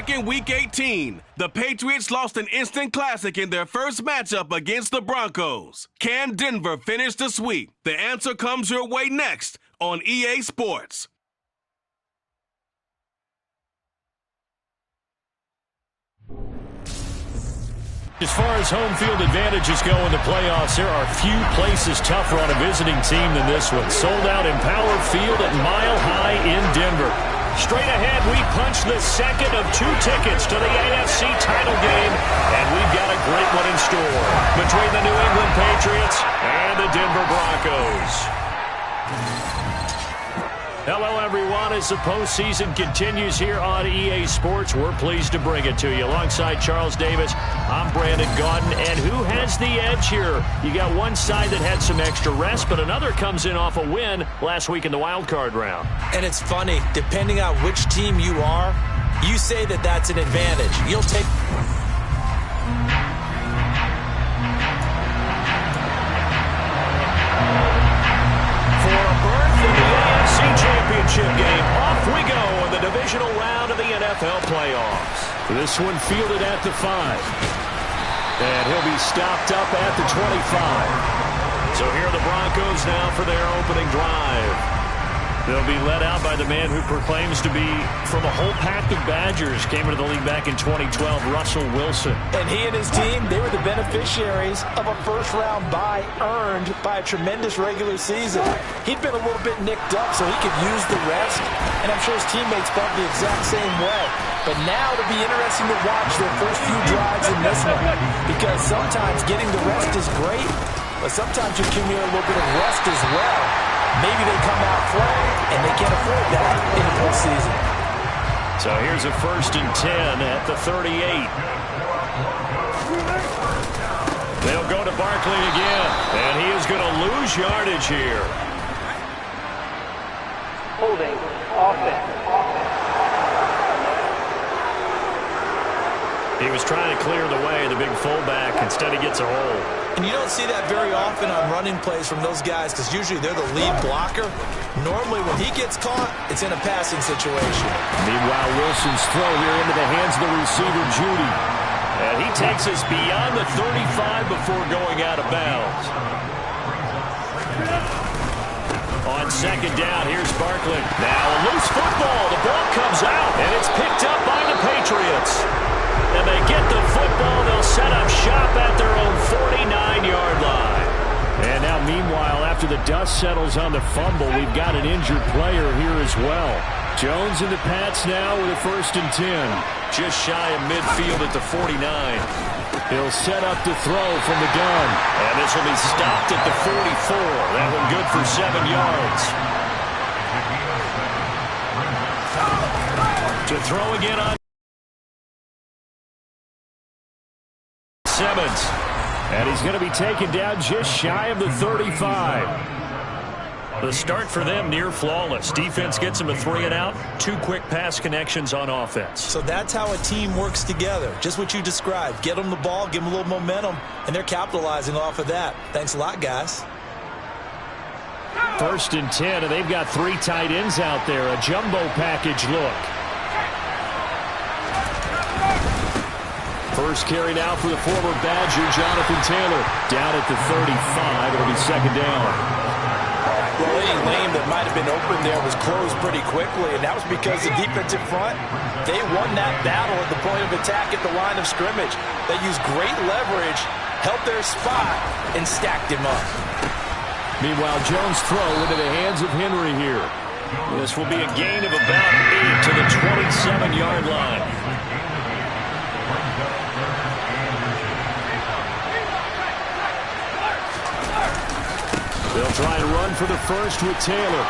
back in Week 18, the Patriots lost an instant classic in their first matchup against the Broncos. Can Denver finish the sweep? The answer comes your way next on EA Sports. As far as home field advantages go in the playoffs, there are few places tougher on a visiting team than this one. Sold out Empower Field at Mile High in Denver. Straight ahead, we punch the second of 2 tickets to the AFC title game, and we've got a great one in store between the New England Patriots and the Denver Broncos. Hello, everyone. As the postseason continues here on EA Sports, we're pleased to bring it to you. Alongside Charles Davis, I'm Brandon Gaudin. And who has the edge here? You got one side that had some extra rest, but another comes in off a win last week in the wild card round. And it's funny, depending on which team you are, you say that that's an advantage. You'll take... Championship game. Off we go in the divisional round of the NFL playoffs. This one fielded at the 5. And he'll be stopped up at the 25. So here are the Broncos now for their opening drive. They'll be led out by the man who proclaims to be from a whole pack of Badgers. Came into the league back in 2012, Russell Wilson. And he and his team, they were the beneficiaries of a first-round bye earned by a tremendous regular season. He'd been a little bit nicked up, so he could use the rest. And I'm sure his teammates felt the exact same way. But now it'll be interesting to watch their first few drives in this one. Because sometimes getting the rest is great, but sometimes you accumulate a little bit of rest as well. Maybe they come out flat, and they can't afford that in the postseason. So here's a 1st and 10 at the 38. They'll go to Barkley again, and he is going to lose yardage here. Holding offense. He was trying to clear the way, the big fullback. Instead, he gets a hold. And you don't see that very often on running plays from those guys because usually they're the lead blocker. Normally, when he gets caught, it's in a passing situation. Meanwhile, Wilson's throw here into the hands of the receiver, Judy. And he takes us beyond the 35 before going out of bounds. On 2nd down, here's Barkley. Now a loose football. The ball comes out, and it's picked up by the Patriots. And they get the football. They'll set up shop at their own 49-yard line. And now, meanwhile, after the dust settles on the fumble, we've got an injured player here as well. Jones in the Pats now with a 1st and 10. Just shy of midfield at the 49. He'll set up to throw from the gun. And this will be stopped at the 44. That one good for 7 yards. To throw again on Simmons. And he's going to be taken down just shy of the 35. The start for them near flawless. Defense gets them a 3 and out. 2 quick pass connections on offense. So that's how a team works together. Just what you described. Get them the ball, give them a little momentum, and they're capitalizing off of that. Thanks a lot, guys. 1st and 10, and they've got 3 tight ends out there. A jumbo package look. First carry now for the former Badger, Jonathan Taylor. Down at the 35. It'll be 2nd down. Well, any lane that might have been open there was closed pretty quickly, and that was because the defensive front, they won that battle at the point of attack at the line of scrimmage. They used great leverage, held their spot, and stacked him up. Meanwhile, Jones' throw into the hands of Henry here. This will be a gain of about 8 to the 27-yard line. They'll try and run for the first with Taylor.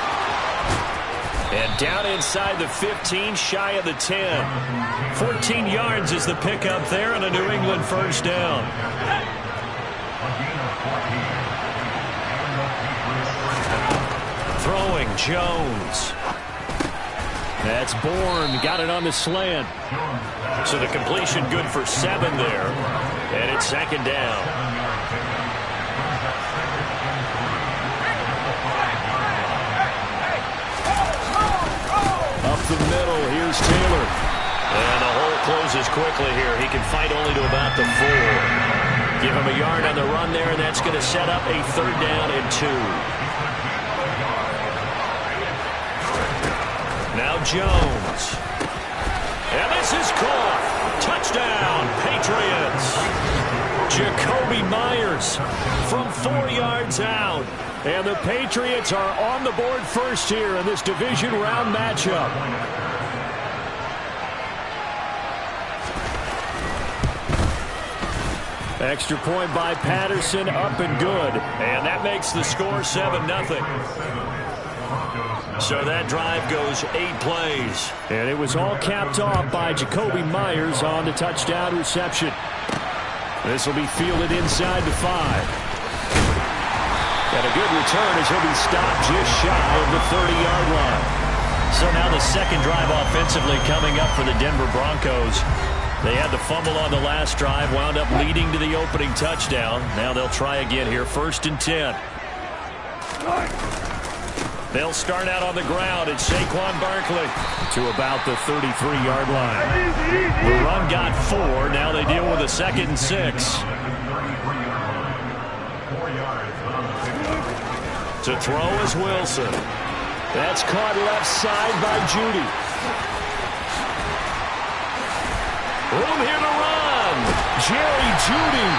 And down inside the 15, shy of the 10. 14 yards is the pickup there and a New England 1st down. Throwing Jones. That's Bourne. Got it on the slant. So the completion good for 7 there. And it's 2nd down. Up the middle, here's Taylor. And the hole closes quickly here. He can fight only to about the 4. Give him a yard on the run there, and that's going to set up a 3rd down and 2. Now Jones. And this is caught. Touchdown, Patriots. Jacoby Myers from 4 yards out. And the Patriots are on the board first here in this division round matchup. Extra point by Patterson, up and good. And that makes the score 7-0. So that drive goes 8 plays. And it was all capped off by Jacoby Myers on the touchdown reception. This will be fielded inside the 5. And a good return as he'll be stopped just shy of the 30-yard line. So now the second drive offensively coming up for the Denver Broncos. They had the fumble on the last drive, wound up leading to the opening touchdown. Now they'll try again here, 1st and 10. They'll start out on the ground. It's Saquon Barkley to about the 33-yard line. The run got 4. Now they deal with a 2nd and 6. To throw is Wilson. That's caught left side by Judy. Room here to run. Jerry Judy.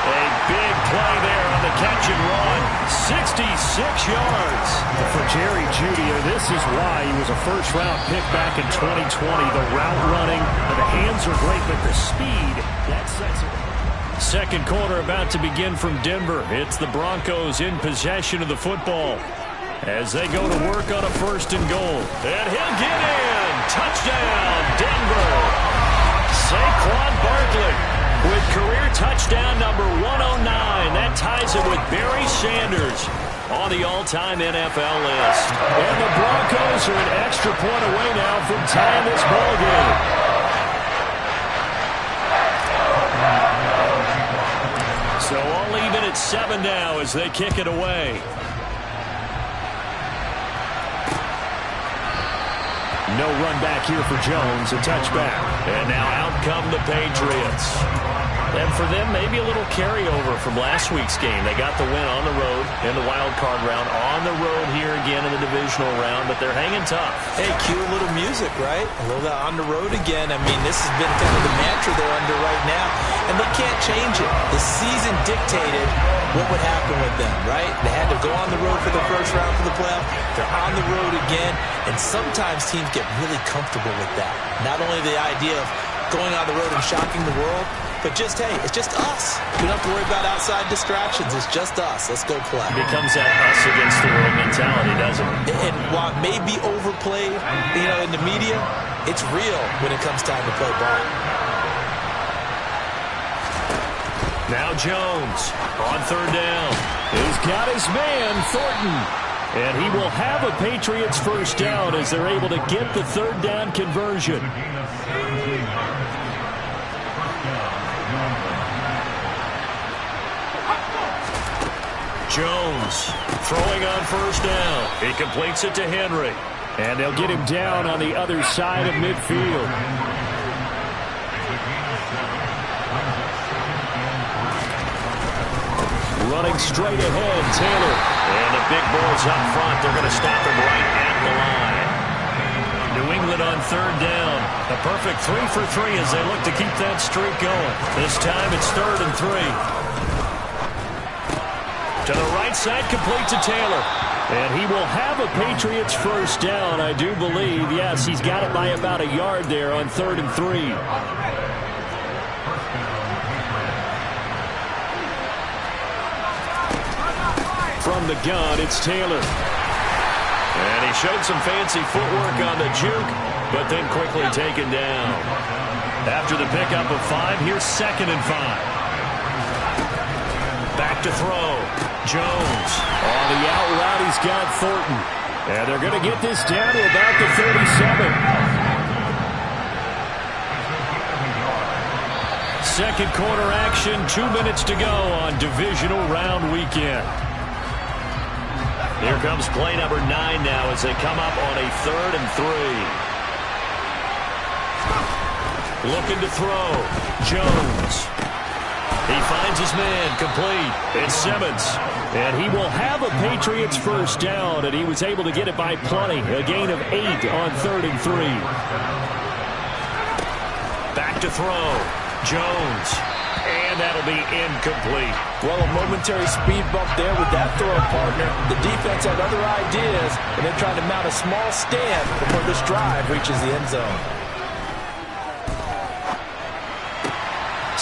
A big play there on the catch and run. 66 yards. For Jerry Judy, this is why he was a first-round pick back in 2020. The route running, the hands are great, but the speed, that sets it. Second quarter about to begin from Denver. It's the Broncos in possession of the football as they go to work on a 1st and goal. And he'll get in. Touchdown, Denver. Saquon Barkley with career touchdown number 109. That ties it with Barry Sanders on the all-time NFL list. And the Broncos are an extra point away now from tying this ball game. So all even at 7 now as they kick it away. No run back here for Jones, a touchback. And now out come the Patriots. And for them, maybe a little carryover from last week's game. They got the win on the road in the wild card round, on the road here again in the divisional round, but they're hanging tough. Hey, cue a little music, right? A little on the road again. I mean, this has been kind of the mantra they're under right now, and they can't change it. The season dictated what would happen with them, right? They had to go on the road for the first round for the playoff. They're on the road again, and sometimes teams get really comfortable with that. Not only the idea of going on the road and shocking the world, but just, hey, it's just us. We don't have to worry about outside distractions. It's just us. Let's go play. It becomes that us against the world mentality, doesn't it? And while it may be overplayed, in the media, it's real when it comes time to play ball. Now Jones on 3rd down. He's got his man, Thornton. And he will have a Patriots 1st down as they're able to get the 3rd down conversion. Jones throwing on 1st down. He completes it to Henry. And they'll get him down on the other side of midfield. Running straight ahead, Taylor. And the big boys up front. They're going to stop him right at the line. New England on 3rd down. A perfect 3 for 3 as they look to keep that streak going. This time it's 3rd and 3. To the right side, complete to Taylor. And he will have a Patriots 1st down, I do believe. Yes, he's got it by about a yard there on 3rd and 3. From the gun, it's Taylor. And he showed some fancy footwork on the juke, but then quickly taken down. After the pickup of 5, here's 2nd and 5. Back to throw. Jones on the out route. He's got Thornton. And they're going to get this down to about the 37. Second quarter action. 2 minutes to go on divisional round weekend. Here comes play number 9 now as they come up on a 3rd and 3. Looking to throw. Jones. He finds his man complete. It's Simmons. And he will have a Patriots first down, and he was able to get it by plenty. A gain of 8 on 3rd and 3. Back to throw. Jones. And that'll be incomplete. Well, a momentary speed bump there with that throw, partner. The defense had other ideas, and they're trying to mount a small stand before this drive reaches the end zone.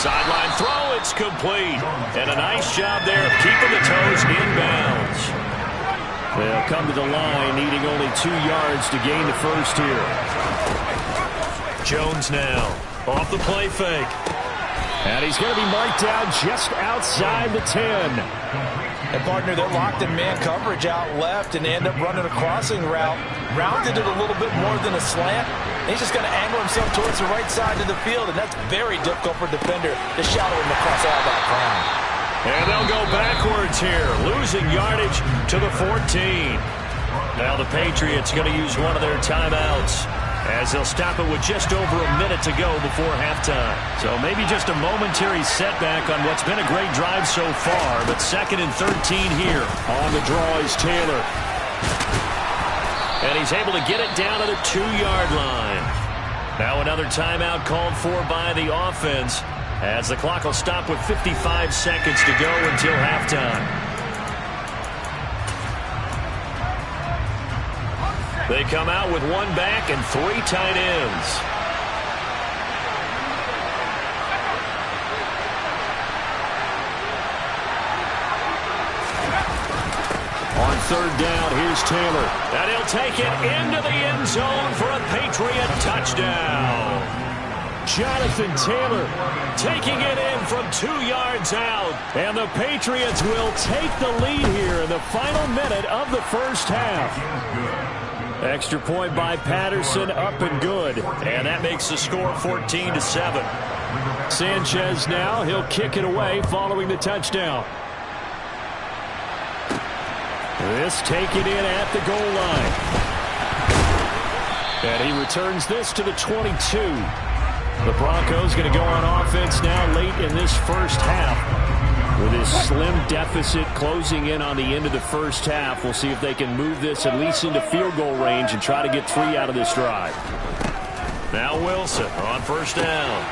Sideline throw, it's complete. And a nice job there of keeping the toes inbounds. They'll come to the line, needing only 2 yards to gain the first here. Jones now, off the play fake. And he's going to be marked down just outside the 10. And, partner, they're locked in man coverage out left and end up running a crossing route. Rounded it a little bit more than a slant. He's just going to angle himself towards the right side of the field, and that's very difficult for a defender to shadow him across all that ground. And they'll go backwards here, losing yardage to the 14. Now the Patriots going to use one of their timeouts, as they'll stop it with just over a minute to go before halftime. So maybe just a momentary setback on what's been a great drive so far, but 2nd and 13 here. On the draw is Taylor. And he's able to get it down to the 2-yard line. Now another timeout called for by the offense, as the clock will stop with 55 seconds to go until halftime. They come out with 1 back and 3 tight ends. On 3rd down, here's Taylor. And he'll take it into the end zone for a Patriot touchdown. Jonathan Taylor taking it in from 2 yards out. And the Patriots will take the lead here in the final minute of the first half. Extra point by Patterson, up and good. And that makes the score 14-7. Sanchez now, he'll kick it away following the touchdown. This taken in at the goal line. And he returns this to the 22. The Broncos going to go on offense now late in this first half. With his slim deficit closing in on the end of the first half, we'll see if they can move this at least into field goal range and try to get 3 out of this drive. Now Wilson on 1st down.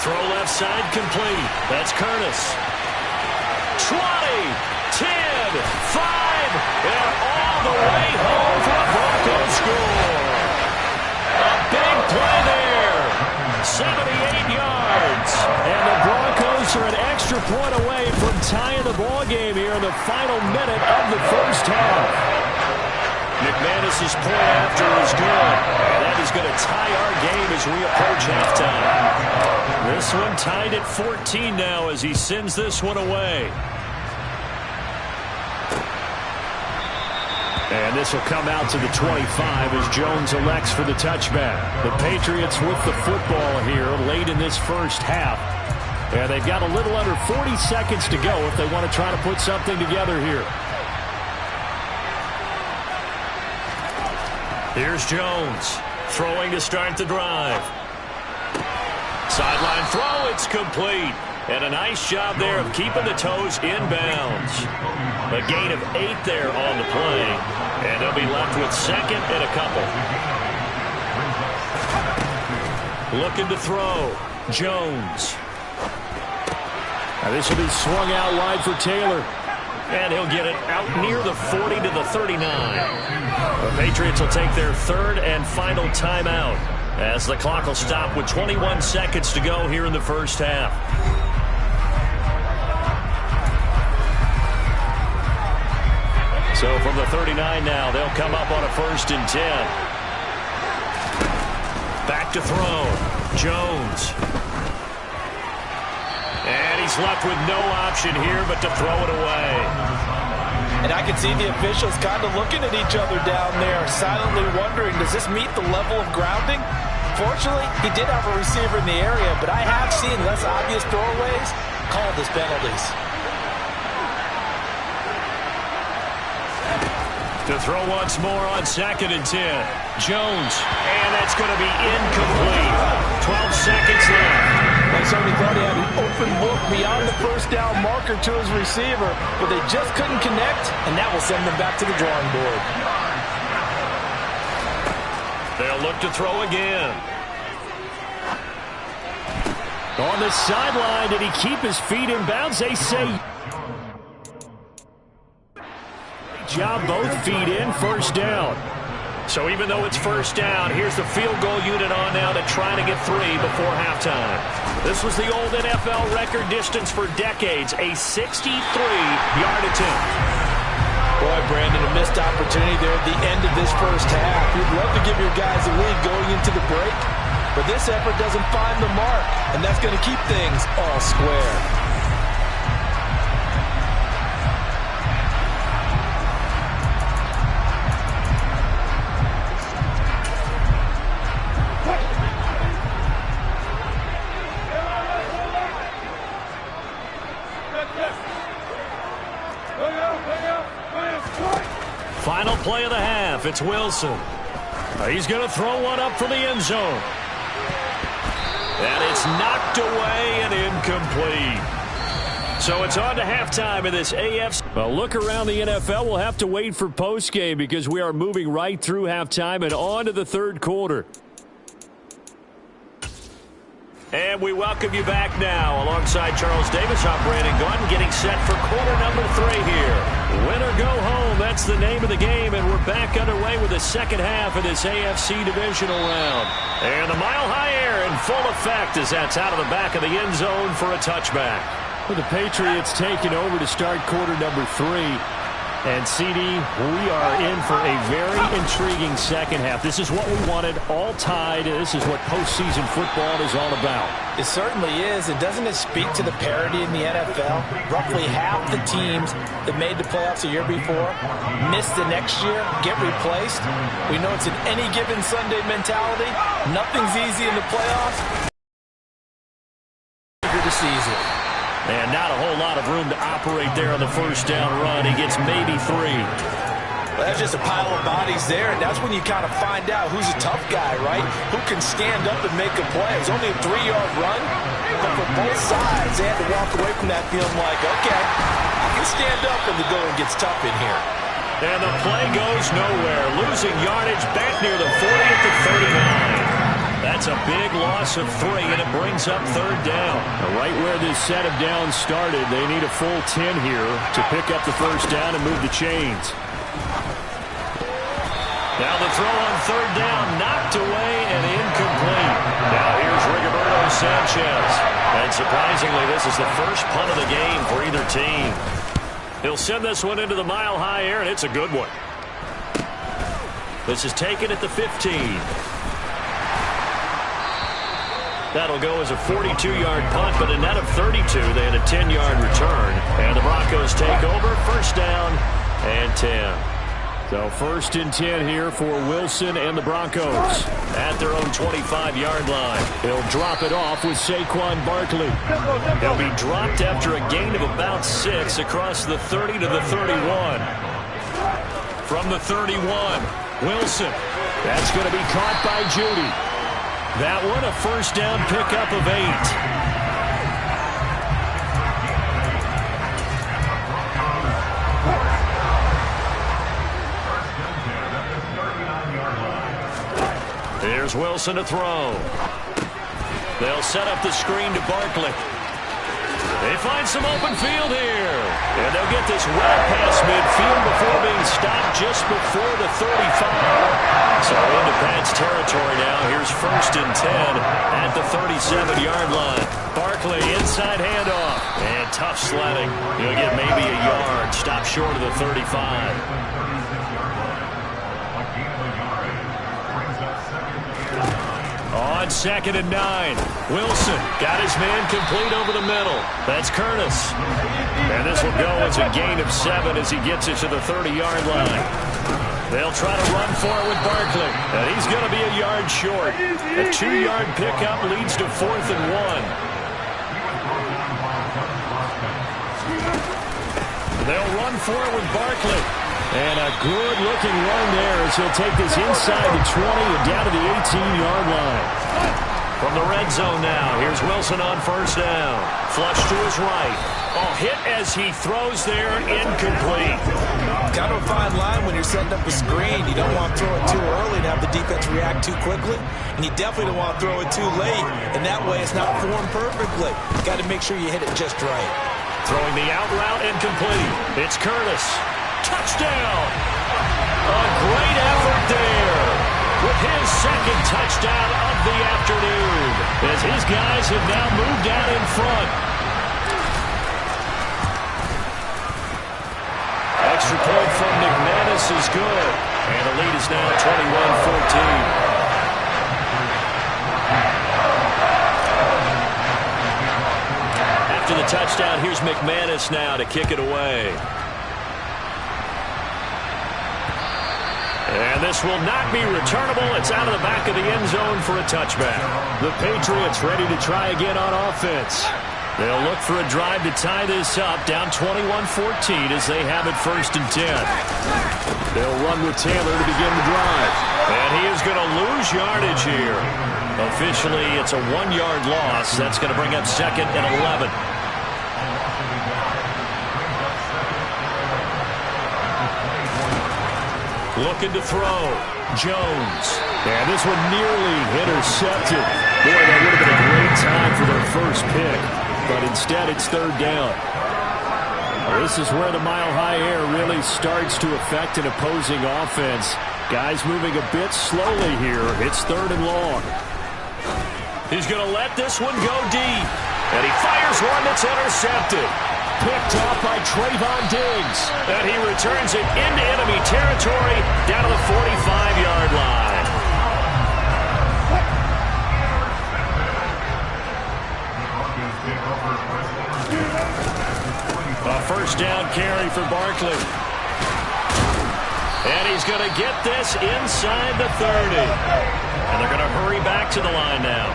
Throw left side complete. That's Curtis. 20, 10, 5, and all the way home for a Broncos score. A big play there. 78 yards. And the Broncos are an extra point away from tying the ball game here in the final minute of the first half. McManus's point after is good. And that is going to tie our game as we approach halftime. This one tied at 14 now as he sends this one away. And this will come out to the 25 as Jones elects for the touchback. The Patriots with the football here late in this first half. And they've got a little under 40 seconds to go if they want to try to put something together here. Here's Jones throwing to start the drive. Sideline throw, it's complete. And a nice job there of keeping the toes inbounds. A gain of 8 there on the play. And they'll be left with 2nd and a couple. Looking to throw. Jones. Now this will be swung out wide for Taylor. And he'll get it out near the 40 to the 39. The Patriots will take their 3rd and final timeout, as the clock will stop with 21 seconds to go here in the first half. So from the 39 now, they'll come up on a 1st and 10. Back to throw. Jones. And he's left with no option here but to throw it away. And I can see the officials kind of looking at each other down there, silently wondering, does this meet the level of grounding? Fortunately, he did have a receiver in the area, but I have seen less obvious throwaways called as penalties. To throw once more on 2nd and 10. Jones. And that's going to be incomplete. 12 seconds left. They certainly thought he had an open look beyond the first down marker to his receiver, but they just couldn't connect, and that will send them back to the drawing board. They'll look to throw again. On the sideline, did he keep his feet in bounds? They say... Job, both feet in, first down. So even though it's first down, here's the field goal unit on now to try to get 3 before halftime. This was the old NFL record distance for decades, a 63-yard attempt. Boy, Brandon, a missed opportunity there at the end of this first half. You'd love to give your guys a lead going into the break, but this effort doesn't find the mark, and that's going to keep things all square. Final play of the half. It's Wilson. He's going to throw one up for the end zone. And it's knocked away and incomplete. So it's on to halftime in this AFC. Well, look around the NFL. We'll have to wait for postgame because we are moving right through halftime and on to the third quarter. And we welcome you back now. Alongside Charles Davis, I'm Brandon Gaudin, getting set for quarter number 3 here. Win or go home, that's the name of the game, and we're back underway with the second half of this AFC divisional round. And the mile-high air in full effect as that's out of the back of the end zone for a touchback. With the Patriots taking over to start quarter number 3. And, CD, we are in for a very intriguing second half. This is what we wanted, all tied. This is what postseason football is all about. It certainly is. And doesn't it speak to the parity in the NFL? Roughly half the teams that made the playoffs a year before miss the next year, get replaced. We know it's an any given Sunday mentality. Nothing's easy in the playoffs. The season. And not a whole lot of room to operate there on the first down run. He gets maybe 3. Well, that's just a pile of bodies there, and that's when you kind of find out who's a tough guy, right? Who can stand up and make a play. It was only a 3-yard run, but for both sides, they had to walk away from that feeling like, okay, I can stand up when the going gets tough in here. And the play goes nowhere. Losing yardage back near the 40 at the 39. That's a big loss of 3, and it brings up third down. Right where this set of downs started, they need a full 10 here to pick up the first down and move the chains. Now the throw on third down, knocked away and incomplete. Now here's Rigoberto Sanchez. And surprisingly, this is the first punt of the game for either team. He'll send this one into the mile-high air, and it's a good one. This is taken at the 15. That'll go as a 42-yard punt, but a net of 32. They had a 10-yard return. And the Broncos take over. First down and 10. So first and 10 here for Wilson and the Broncos at their own 25-yard line. He'll drop it off with Saquon Barkley. He'll be dropped after a gain of about 6 across the 30 to the 31. From the 31, Wilson. That's going to be caught by Judy. That one, a first down pickup of 8. Here's Wilson to throw. They'll set up the screen to Barkley. They find some open field here. And they'll get this well past midfield before being stopped just before the 35. So into Pats territory now. Here's first and 10 at the 37-yard line. Barkley inside handoff. And tough sledding. He'll get maybe a yard. Stop short of the 35. On second and 9, Wilson got his man complete over the middle. That's Curtis. And this will go as a gain of 7 as he gets it to the 30-yard line. They'll try to run for it with Barkley. And he's going to be a yard short. A 2-yard pickup leads to 4th and 1. They'll run for it with Barkley. And a good-looking run there as he'll take this inside the 20 and down to the 18-yard line. From the red zone now, here's Wilson on first down. Flush to his right. Oh, hit as he throws there, incomplete. Kind of a fine line when you're setting up a screen. You don't want to throw it too early and have the defense react too quickly. And you definitely don't want to throw it too late. And that way it's not formed perfectly. Got to make sure you hit it just right. Throwing the out route incomplete. It's Curtis. Touchdown! A great effort there with his second touchdown of the afternoon as his guys have now moved out in front. Extra point from McManus is good. And the lead is now 21-14. After the touchdown, here's McManus now to kick it away. And this will not be returnable. It's out of the back of the end zone for a touchback. The Patriots ready to try again on offense. They'll look for a drive to tie this up, down 21-14 as they have it 1st and 10. They'll run with Taylor to begin the drive. And he is going to lose yardage here. Officially, it's a 1-yard loss. That's going to bring up 2nd and 11. Looking to throw. Jones. And this one nearly intercepted. Boy, that would have been a great time for their first pick. But instead, it's 3rd down. This is where the mile-high air really starts to affect an opposing offense. Guys moving a bit slowly here. It's 3rd and long. He's going to let this one go deep. And he fires one that's intercepted. Picked off by Trayvon Diggs. And he returns it into enemy territory down to the 45-yard line. A 1st down carry for Barkley. And he's going to get this inside the 30. And they're going to hurry back to the line now.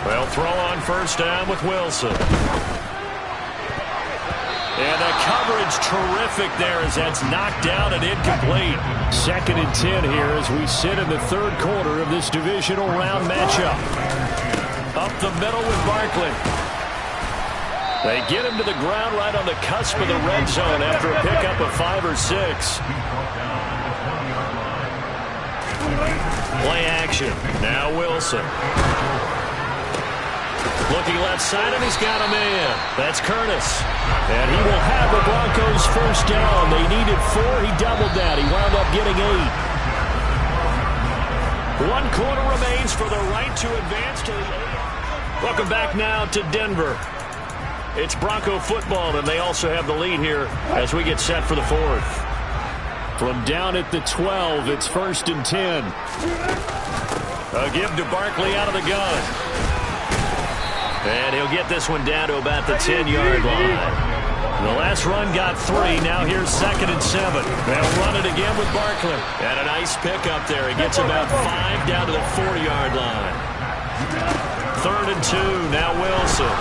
They'll throw on 1st down with Wilson. And the coverage terrific there as that's knocked down and incomplete. 2nd and 10 here as we sit in the 3rd quarter of this divisional round matchup. Up the middle with Barkley. They get him to the ground right on the cusp of the red zone after a pickup of 5 or 6. Play action. Now Wilson. Looking left side, and he's got a man. That's Curtis. And he will have the Broncos 1st down. They needed 4. He doubled that. He wound up getting 8. 1 quarter remains for the right to advance to the 8. Welcome back now to Denver. It's Bronco football, and they also have the lead here as we get set for the 4th. From down at the 12, it's 1st and 10. A give to Barkley out of the gun. And he'll get this one down to about the 10-yard line. The last run got 3. Now here's 2nd and 7. They'll run it again with Barkley. And a nice pickup there. He gets about 5 down to the 4-yard line. 3rd and 2. Now Wilson.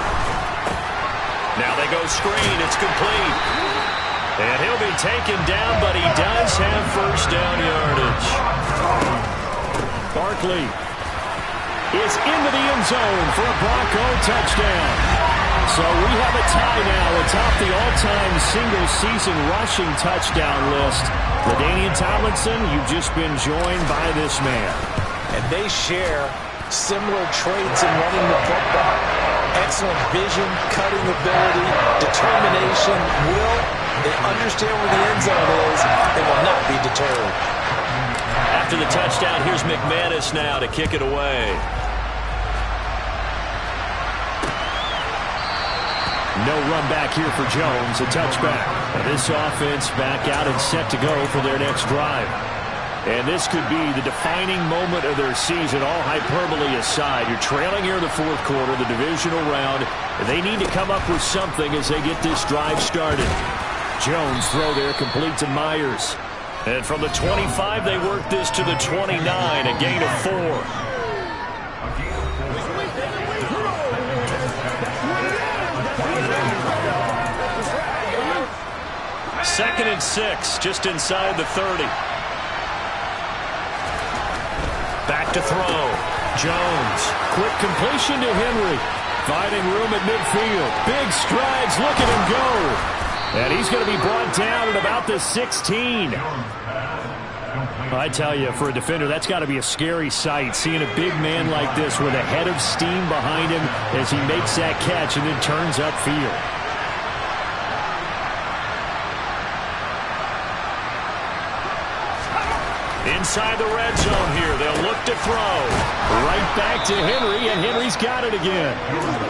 Now they go screen. It's complete. And he'll be taken down, but he does have 1st down yardage. Barkley is into the end zone for a Bronco touchdown. So we have a tie now atop the all-time single-season rushing touchdown list. LaDainian Tomlinson, you've just been joined by this man. And they share similar traits in running the football. Excellent vision, cutting ability, determination, will. They understand where the end zone is. They will not be deterred. After the touchdown, here's McManus now to kick it away. No run back here for Jones, a touchback. And this offense back out and set to go for their next drive. And this could be the defining moment of their season, all hyperbole aside. You're trailing here in the 4th quarter, the divisional round. And they need to come up with something as they get this drive started. Jones throw there, complete to Myers. And from the 25, they work this to the 29, a gain of 4. 2nd and 6, just inside the 30. Back to throw. Jones. Quick completion to Henry. Finding room at midfield. Big strides. Look at him go. And he's going to be brought down at about the 16. I tell you, for a defender, that's got to be a scary sight, seeing a big man like this with a head of steam behind him as he makes that catch and then turns upfield. Inside the red zone here, they'll look to throw. Right back to Henry, and Henry's got it again.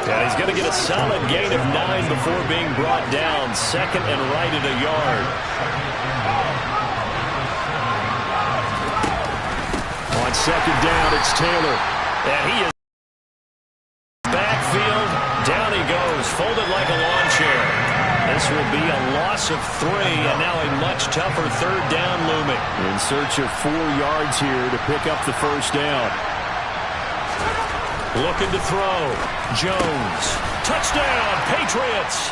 And he's going to get a solid gain of 9 before being brought down. 2nd and right at a yard. On 2nd down, it's Taylor. And he is backfield. Down he goes, folded like a lawn chair. This will be a loss of 3, and now a much tougher 3rd down looming. In search of 4 yards here to pick up the 1st down. Looking to throw. Jones. Touchdown, Patriots.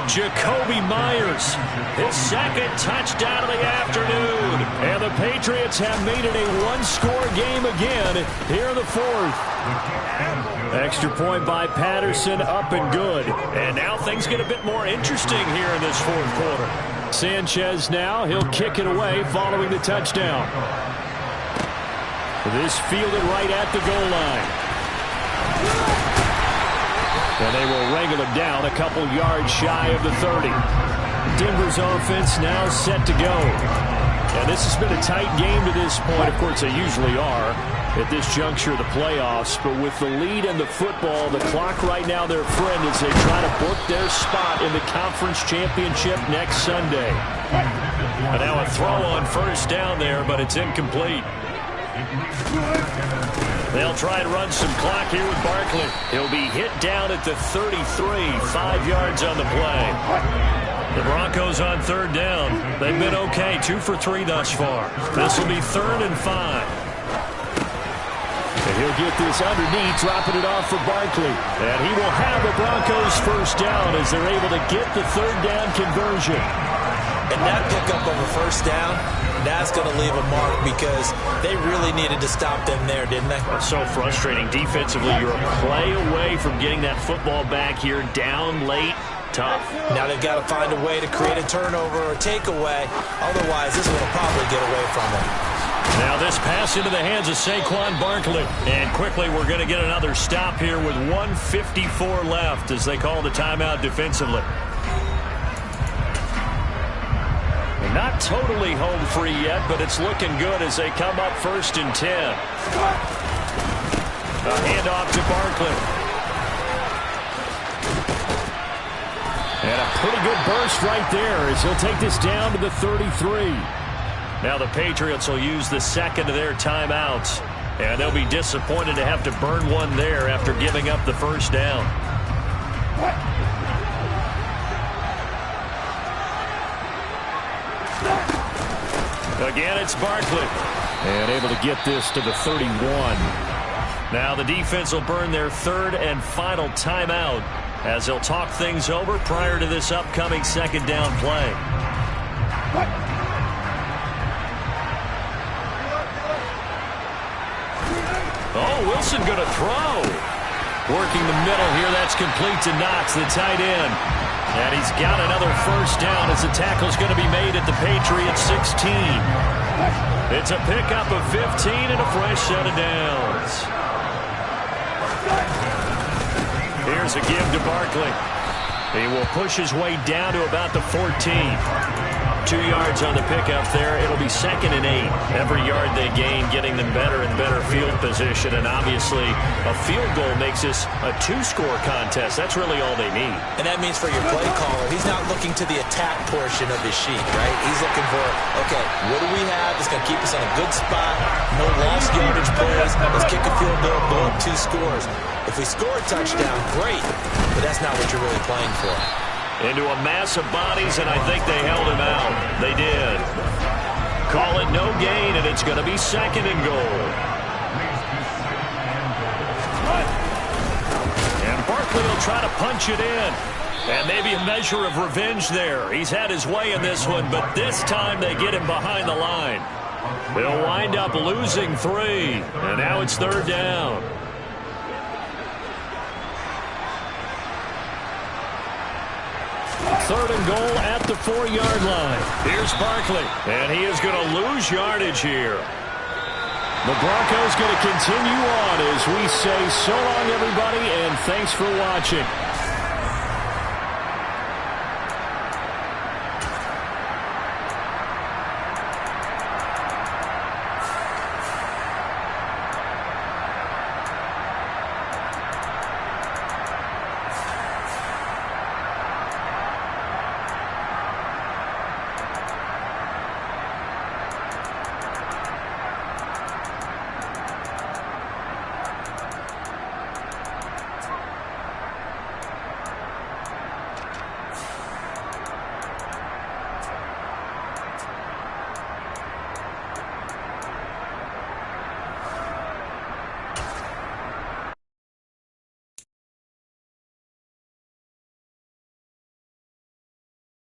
Jacoby Myers, his 2nd touchdown of the afternoon. And the Patriots have made it a 1-score game again here in the 4th. Extra point by Patterson, up and good. And now things get a bit more interesting here in this 4th quarter. Sanchez now, he'll kick it away following the touchdown. This fielded right at the goal line. And they will wrangle him down a couple yards shy of the 30. Denver's offense now set to go. And this has been a tight game to this point. Of course, they usually are at this juncture of the playoffs. But with the lead in the football, the clock right now their friend as they try to book their spot in the conference championship next Sunday. And now a throw on 1st down there, but it's incomplete. They'll try and run some clock here with Barkley. He'll be hit down at the 33, 5 yards on the play. The Broncos on 3rd down. They've been okay, 2 for 3 thus far. This will be 3rd and 5. And he'll get this underneath, dropping it off for Barkley. And he will have the Broncos 1st down as they're able to get the 3rd down conversion. And that pickup of a 1st down, that's going to leave a mark because they really needed to stop them there, didn't they? It's so frustrating. Defensively, you're a play away from getting that football back here, down late, tough. Now they've got to find a way to create a turnover or takeaway. Otherwise, this one will probably get away from them. Now this pass into the hands of Saquon Barkley. And quickly, we're going to get another stop here with 1:54 left as they call the timeout defensively. Not totally home free yet, but it's looking good as they come up 1st and 10. A handoff to Barkley. And a pretty good burst right there as he'll take this down to the 33. Now the Patriots will use the 2nd of their timeouts. And they'll be disappointed to have to burn one there after giving up the 1st down. Again, it's Barkley. And able to get this to the 31. Now the defense will burn their 3rd and final timeout as they'll talk things over prior to this upcoming 2nd down play. Oh, Wilson going to throw. Working the middle here, that's complete to Knox, the tight end. And he's got another 1st down as the tackle's going to be made at the Patriots 16. It's a pickup of 15 and a fresh set of downs. Here's a give to Barkley. He will push his way down to about the 14. 2 yards on the pickup there. It'll be 2nd and 8. Every yard they gain, getting them better and better field position. And obviously, a field goal makes this a 2-score contest. That's really all they need. And that means for your play caller, he's not looking to the attack portion of his sheet, right? He's looking for, okay, what do we have that's going to keep us in a good spot? No lost yardage plays. Let's kick a field goal, blow up 2 scores. If we score a touchdown, great. But that's not what you're really playing for. Into a mass of bodies, and I think they held him out. They did. Call it no gain, and it's going to be 2nd and goal. And Barkley will try to punch it in. And maybe a measure of revenge there. He's had his way in this one, but this time they get him behind the line. They'll wind up losing 3, and now it's 3rd down. Third and goal at the 4-yard line. Here's Barkley, and he is going to lose yardage here. The Broncos going to continue on as we say so long, everybody, and thanks for watching.